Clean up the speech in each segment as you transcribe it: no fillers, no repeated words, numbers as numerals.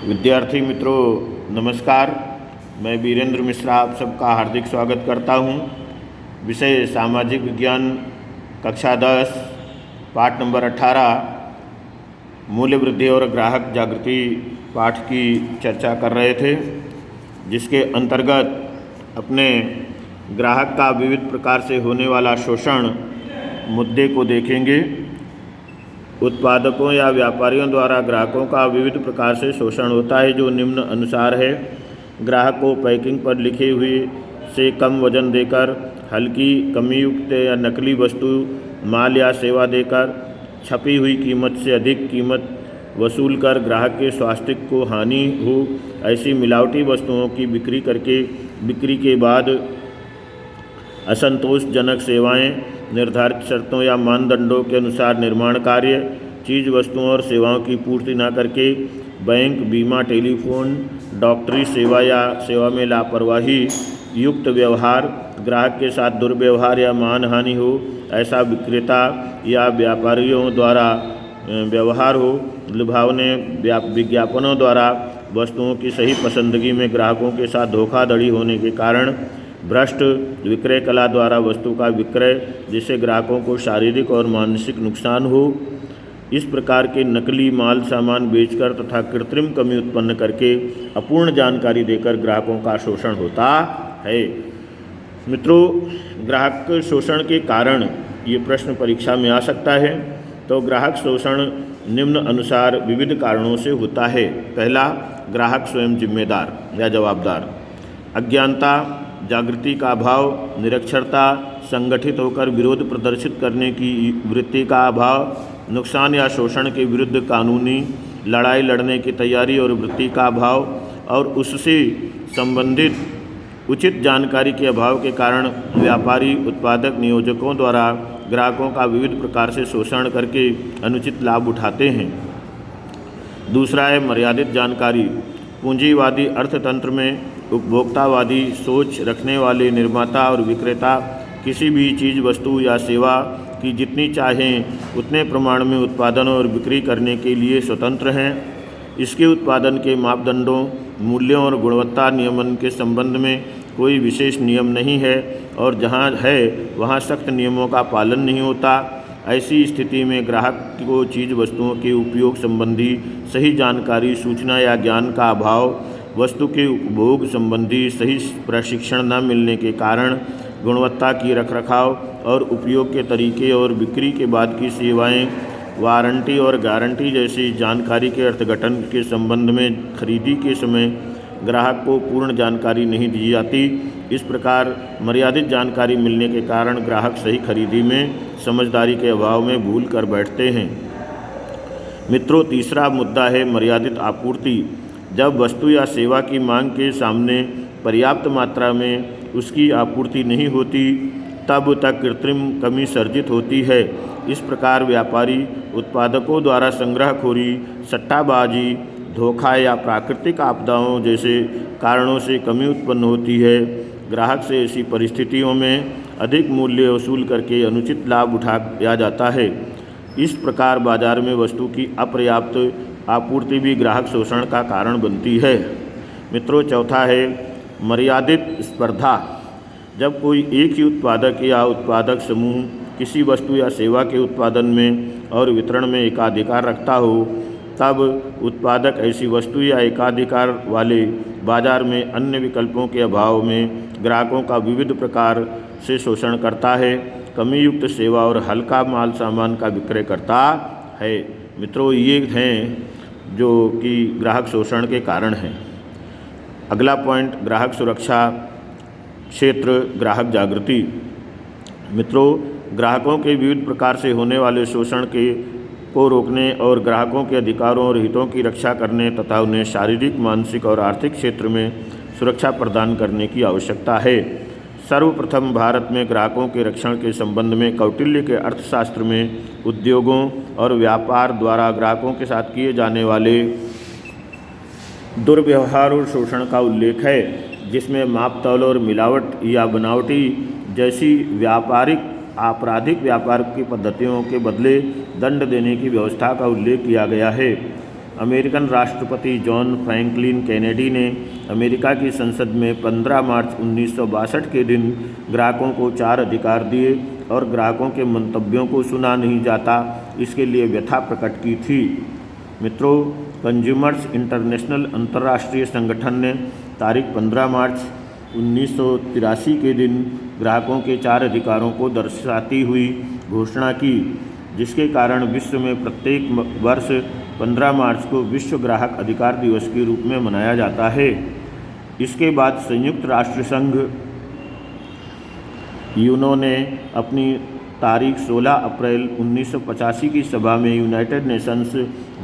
विद्यार्थी मित्रों नमस्कार। मैं वीरेंद्र मिश्रा आप सबका हार्दिक स्वागत करता हूं। विषय सामाजिक विज्ञान कक्षा 10 पाठ नंबर 18 मूल्य वृद्धि और ग्राहक जागृति पाठ की चर्चा कर रहे थे, जिसके अंतर्गत अपने ग्राहक का विविध प्रकार से होने वाला शोषण मुद्दे को देखेंगे। उत्पादकों या व्यापारियों द्वारा ग्राहकों का विविध प्रकार से शोषण होता है, जो निम्न अनुसार है। ग्राहक को पैकिंग पर लिखी हुई से कम वजन देकर, हल्की कमीयुक्त या नकली वस्तु माल या सेवा देकर, छपी हुई कीमत से अधिक कीमत वसूल कर ग्राहक के स्वास्थ्य को हानि हो ऐसी मिलावटी वस्तुओं की बिक्री करके बिक्री के बाद असंतोषजनक सेवाएं, निर्धारित शर्तों या मानदंडों के अनुसार निर्माण कार्य, चीज़ वस्तुओं और सेवाओं की पूर्ति न करके बैंक, बीमा, टेलीफोन, डॉक्टरी सेवा या सेवा में लापरवाही युक्त व्यवहार, ग्राहक के साथ दुर्व्यवहार या मानहानि हो ऐसा विक्रेता या व्यापारियों द्वारा व्यवहार हो। लुभावने विज्ञापनों द्वारा वस्तुओं की सही पसंदगी में ग्राहकों के साथ धोखाधड़ी होने के कारण भ्रष्ट विक्रय कला द्वारा वस्तु का विक्रय, जिससे ग्राहकों को शारीरिक और मानसिक नुकसान हो। इस प्रकार के नकली माल सामान बेचकर तथा कृत्रिम कमी उत्पन्न करके अपूर्ण जानकारी देकर ग्राहकों का शोषण होता है। मित्रों, ग्राहक शोषण के कारण ये प्रश्न परीक्षा में आ सकता है। तो ग्राहक शोषण निम्न अनुसार विविध कारणों से होता है। पहला, ग्राहक स्वयं जिम्मेदार या जवाबदार। अज्ञानता, जागृति का अभाव, निरक्षरता, संगठित होकर विरोध प्रदर्शित करने की वृत्ति का अभाव, नुकसान या शोषण के विरुद्ध कानूनी लड़ाई लड़ने की तैयारी और वृत्ति का अभाव, और उससे संबंधित उचित जानकारी के अभाव के कारण व्यापारी, उत्पादक, नियोजकों द्वारा ग्राहकों का विविध प्रकार से शोषण करके अनुचित लाभ उठाते हैं। दूसरा है मर्यादित जानकारी। पूंजीवादी अर्थतंत्र में उपभोक्तावादी सोच रखने वाले निर्माता और विक्रेता किसी भी चीज़, वस्तु या सेवा की जितनी चाहें उतने प्रमाण में उत्पादन और बिक्री करने के लिए स्वतंत्र हैं। इसके उत्पादन के मापदंडों, मूल्यों और गुणवत्ता नियमन के संबंध में कोई विशेष नियम नहीं है, और जहां है वहां सख्त नियमों का पालन नहीं होता। ऐसी स्थिति में ग्राहक को चीज़ वस्तुओं के उपयोग संबंधी सही जानकारी, सूचना या ज्ञान का अभाव, वस्तु के उपभोग संबंधी सही प्रशिक्षण न मिलने के कारण गुणवत्ता की रखरखाव और उपयोग के तरीके और बिक्री के बाद की सेवाएं, वारंटी और गारंटी जैसी जानकारी के अर्थघटन के संबंध में खरीदी के समय ग्राहक को पूर्ण जानकारी नहीं दी जाती। इस प्रकार मर्यादित जानकारी मिलने के कारण ग्राहक सही खरीदी में समझदारी के अभाव में भूल कर बैठते हैं। मित्रों, तीसरा मुद्दा है मर्यादित आपूर्ति। जब वस्तु या सेवा की मांग के सामने पर्याप्त मात्रा में उसकी आपूर्ति नहीं होती, तब तक कृत्रिम कमी सर्जित होती है। इस प्रकार व्यापारी, उत्पादकों द्वारा संग्रहखोरी, सट्टाबाजी, धोखा या प्राकृतिक आपदाओं जैसे कारणों से कमी उत्पन्न होती है। ग्राहक से ऐसी परिस्थितियों में अधिक मूल्य वसूल करके अनुचित लाभ उठाया जाता है। इस प्रकार बाजार में वस्तु की अपर्याप्त आपूर्ति भी ग्राहक शोषण का कारण बनती है। मित्रों, चौथा है मर्यादित स्पर्धा। जब कोई एक ही उत्पादक या उत्पादक समूह किसी वस्तु या सेवा के उत्पादन में और वितरण में एकाधिकार रखता हो, तब उत्पादक ऐसी वस्तु या एकाधिकार वाले बाजार में अन्य विकल्पों के अभाव में ग्राहकों का विविध प्रकार से शोषण करता है, कमी युक्त सेवा और हल्का माल सामान का विक्रय करता है। मित्रों, ये हैं जो कि ग्राहक शोषण के कारण हैं। अगला पॉइंट, ग्राहक सुरक्षा क्षेत्र, ग्राहक जागृति। मित्रों, ग्राहकों के विविध प्रकार से होने वाले शोषण को रोकने और ग्राहकों के अधिकारों और हितों की रक्षा करने तथा उन्हें शारीरिक, मानसिक और आर्थिक क्षेत्र में सुरक्षा प्रदान करने की आवश्यकता है। सर्वप्रथम भारत में ग्राहकों के रक्षण के संबंध में कौटिल्य के अर्थशास्त्र में उद्योगों और व्यापार द्वारा ग्राहकों के साथ किए जाने वाले दुर्व्यवहार और शोषण का उल्लेख है, जिसमें मापतौल और मिलावट या बनावटी जैसी व्यापारिक आपराधिक व्यापार की पद्धतियों के बदले दंड देने की व्यवस्था का उल्लेख किया गया है। अमेरिकन राष्ट्रपति जॉन फ्रैंकलिन केनेडी ने अमेरिका की संसद में 15 मार्च 1962 के दिन ग्राहकों को 4 अधिकार दिए और ग्राहकों के मंतव्यों को सुना नहीं जाता, इसके लिए व्यथा प्रकट की थी। मित्रों, कंज्यूमर्स इंटरनेशनल अंतर्राष्ट्रीय संगठन ने तारीख 15 मार्च 1983 के दिन ग्राहकों के 4 अधिकारों को दर्शाती हुई घोषणा की, जिसके कारण विश्व में प्रत्येक वर्ष 15 मार्च को विश्व ग्राहक अधिकार दिवस के रूप में मनाया जाता है। इसके बाद संयुक्त राष्ट्र संघ यूनो ने अपनी तारीख 16 अप्रैल 1985 की सभा में United Nations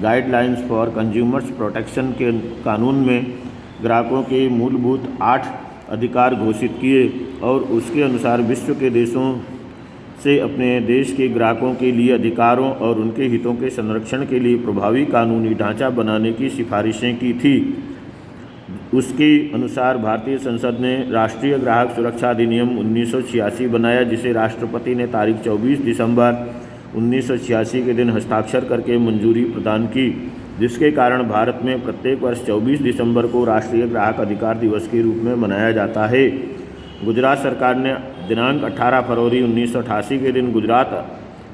guidelines for consumers protection के कानून में ग्राहकों के मूलभूत 8 अधिकार घोषित किए और उसके अनुसार विश्व के देशों से अपने देश के ग्राहकों के लिए अधिकारों और उनके हितों के संरक्षण के लिए प्रभावी कानूनी ढांचा बनाने की सिफारिशें की थी। उसके अनुसार भारतीय संसद ने राष्ट्रीय ग्राहक सुरक्षा अधिनियम 1986 बनाया, जिसे राष्ट्रपति ने तारीख 24 दिसंबर 1986 के दिन हस्ताक्षर करके मंजूरी प्रदान की, जिसके कारण भारत में प्रत्येक वर्ष 24 दिसंबर को राष्ट्रीय ग्राहक अधिकार दिवस के रूप में मनाया जाता है। गुजरात सरकार ने दिनांक 18 फरवरी 1988 के दिन गुजरात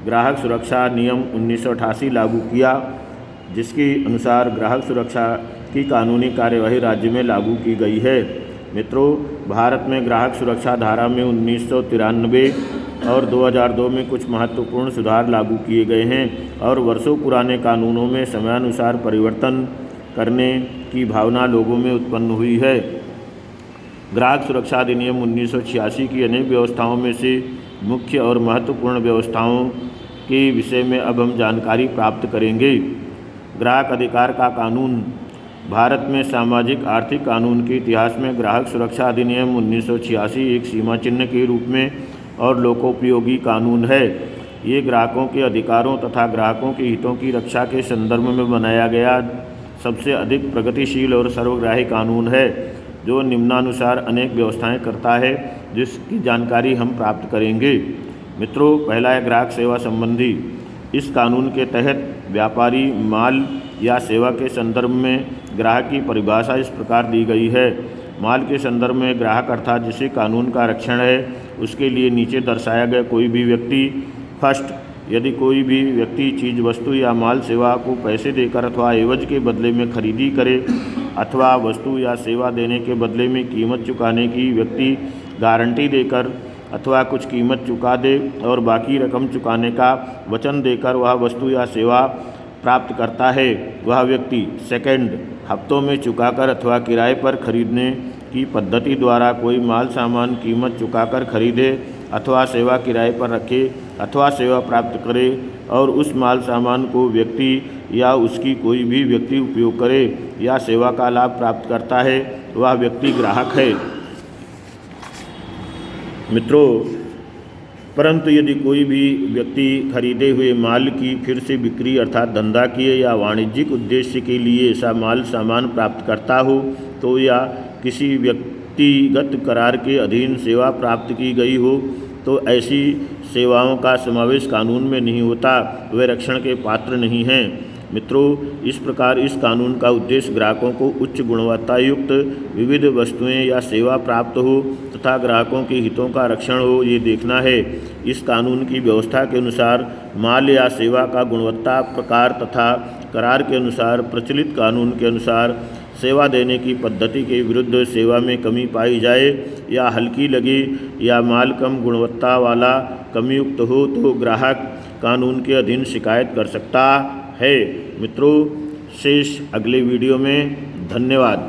ग्राहक सुरक्षा नियम 1988 लागू किया, जिसके अनुसार ग्राहक सुरक्षा की कानूनी कार्यवाही राज्य में लागू की गई है। मित्रों, भारत में ग्राहक सुरक्षा धारा में 1993 और 2002 में कुछ महत्वपूर्ण सुधार लागू किए गए हैं और वर्षों पुराने कानूनों में समयानुसार परिवर्तन करने की भावना लोगों में उत्पन्न हुई है। ग्राहक सुरक्षा अधिनियम 1986 की अनेक व्यवस्थाओं में से मुख्य और महत्वपूर्ण व्यवस्थाओं के विषय में अब हम जानकारी प्राप्त करेंगे। ग्राहक अधिकार का कानून। भारत में सामाजिक आर्थिक कानून के इतिहास में ग्राहक सुरक्षा अधिनियम 1986 एक सीमा चिन्ह के रूप में और लोकोपयोगी कानून है। ये ग्राहकों के अधिकारों तथा ग्राहकों के हितों की रक्षा के संदर्भ में बनाया गया सबसे अधिक प्रगतिशील और सर्वग्राही कानून है, जो निम्नानुसार अनेक व्यवस्थाएं करता है, जिसकी जानकारी हम प्राप्त करेंगे। मित्रों, पहला है ग्राहक सेवा संबंधी। इस कानून के तहत व्यापारी माल या सेवा के संदर्भ में ग्राहक की परिभाषा इस प्रकार दी गई है। माल के संदर्भ में ग्राहक अर्थात जिसे कानून का रक्षण है, उसके लिए नीचे दर्शाया गया कोई भी व्यक्ति। फर्स्ट, यदि कोई भी व्यक्ति चीज़ वस्तु या माल सेवा को पैसे देकर अथवा एवज के बदले में खरीदी करे अथवा वस्तु या सेवा देने के बदले में कीमत चुकाने की व्यक्ति गारंटी देकर अथवा कुछ कीमत चुका दे और बाकी रकम चुकाने का वचन देकर वह वस्तु या सेवा प्राप्त करता है, वह व्यक्ति। सेकंड, हफ्तों में चुकाकर अथवा किराए पर खरीदने की पद्धति द्वारा कोई माल सामान कीमत चुकाकर खरीदे अथवा सेवा किराए पर रखे अथवा सेवा प्राप्त करे और उस माल सामान को व्यक्ति या उसकी कोई भी व्यक्ति उपयोग करे या सेवा का लाभ प्राप्त करता है, वह व्यक्ति ग्राहक है। मित्रों, परंतु यदि कोई भी व्यक्ति खरीदे हुए माल की फिर से बिक्री अर्थात धंधा किए या वाणिज्यिक उद्देश्य के लिए ऐसा माल सामान प्राप्त करता हो तो या किसी व्यक्तिगत करार के अधीन सेवा प्राप्त की गई हो तो ऐसी सेवाओं का समावेश कानून में नहीं होता, वे रक्षण के पात्र नहीं हैं। मित्रों, इस प्रकार इस कानून का उद्देश्य ग्राहकों को उच्च गुणवत्ता युक्त विविध वस्तुएं या सेवा प्राप्त हो तथा ग्राहकों के हितों का रक्षण हो, ये देखना है। इस कानून की व्यवस्था के अनुसार माल या सेवा का गुणवत्ता प्रकार तथा करार के अनुसार प्रचलित कानून के अनुसार सेवा देने की पद्धति के विरुद्ध सेवा में कमी पाई जाए या हल्की लगे या माल कम गुणवत्ता वाला कमयुक्त हो तो ग्राहक कानून के अधीन शिकायत कर सकता है। मित्रों, शेष अगले वीडियो में। धन्यवाद।